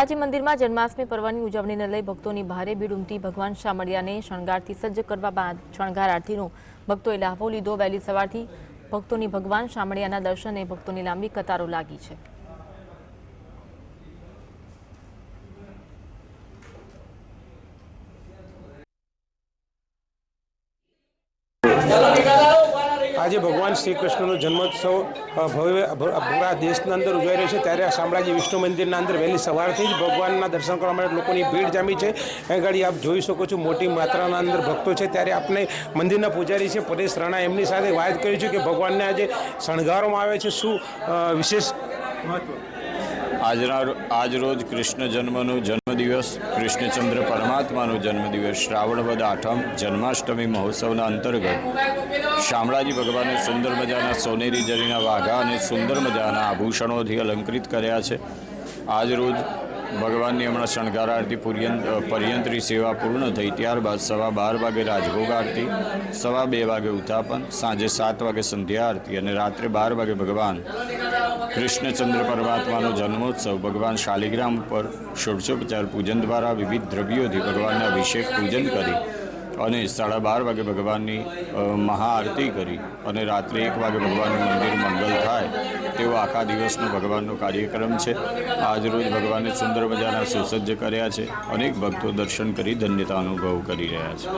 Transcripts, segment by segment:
આજે મંદિરમાં જન્માષ્ટમી પર્વની ઉજવણીને લઈ ભક્તોની ભારે ભીડ ઉમટી ભગવાન શામળિયાને શણગારથી સજ્જ કરવા બાદ શણગાર આરતીનો ભક્તોએ લાભો લીધો। વહેલી સવારથી ભક્તોની ભગવાન શામળિયાના દર્શને ભક્તોની લાંબી કતારો લાગી છે। आज भगवान श्री कृष्ण जन्मोत्सव पूरा देश अंदर उजवाई रह्यो छे त्यारे शामळाजी विष्णु मंदिर अंदर वहेली सवारथी ज भगवान दर्शन करवा माटे लोकोनी भीड़ जामी छे। अगाड़ी आप जोई शको छो मोटी मात्राना अंदर भक्तो छे। त्यारे आपने मंदिरना पूजारी छे परेश राणा एमनी साथे वात करी छे कि भगवानने आज शणगारवामां आवे छे शुं विशेष महत्व। आज रोज कृष्ण जन्मनो जन्मदिवस कृष्णचंद्र परमात्मानो जन्मदिवस श्रावण वद 8 जन्माष्टमी महोत्सवना अंतर्गत शामळाजी भगवाने सुंदर मजाना सोनेरी जरीना वाघा और सुंदर मजाना आभूषणोथी अलंकृत कर्या छे। आज रोज भगवाननी हमणां शणगार आरती पर्यंतरी सेवा पूर्ण थई त्यारबाद 12:15 वागे राजभोग आरती, 2:15 वागे उत्थापन, सांजे 7 वागे संध्या आरती और रात्रे 12 वागे भगवान कृष्णचंद्र परमात्मानो जन्मोत्सव भगवान शालिग्राम पर षोडशोपचार पूजन द्वारा विविध द्रव्योथी भगवान अभिषेक पूजन करी और 12:30 वागे भगवान महाआरती करी और रात्रे 1 वागे भगवान मंदिर मंगल थाय तेवो आखा दिवसनो भगवाननो कार्यक्रम है। आज रोज भगवाने सुंदर मजाना सुसज्ज कर्या छे। अनेक भक्तों दर्शन करी धन्यता अनुभव करी रह्या छे।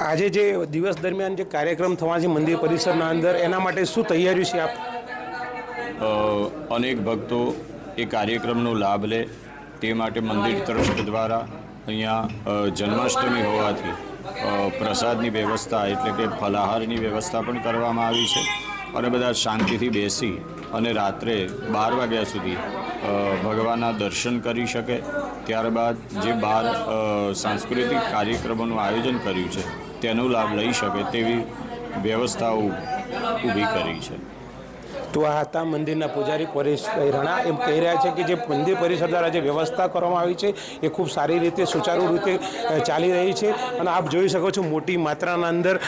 आज जे दिवस दरमियान जे कार्यक्रम थवा छे मंदिर परिसरना अंदर एना माटे शुं तैयारी छे आप? अनेक भक्तों ए कार्यक्रमनो लाभ ले ते माटे मंदिर ट्रस्ट द्वारा अहींया जन्माष्टमी होवाथी प्रसादनी व्यवस्था एटले के फलाहारनी व्यवस्था पण करवामां आवी छे और बधा शांतिथी बेसी अने रात्रे 12 वाग्या सुधी भगवानना दर्शन करी शके। त्यारबाद जे 12 सांस्कृतिक कार्यक्रमोनुं आयोजन कर्युं छे तेनो लाभ लई शके तेवी व्यवस्थाओ ऊभी करी छे। तो आ था मंदिरना पूजारी परेश राणा एम कही रह्या छे कि जे मंदिर परिसर द्वारा जे व्यवस्था करवामां आवी छे ए खूब सारी रीते सुचारू रीते चाली रही छे अने आप जोई शको छो मोटी मात्राना अंदर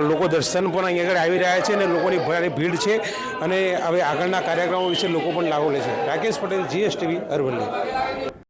लोको दर्शन पण अहीं आगळ आवी रह्या छे अने लोकोनी भारे भीड़ छे अने हवे आगळना कार्यक्रमो विषे लोको पण लाभो ले छे। राकेश पटेल, GSTV, अरवल्ली।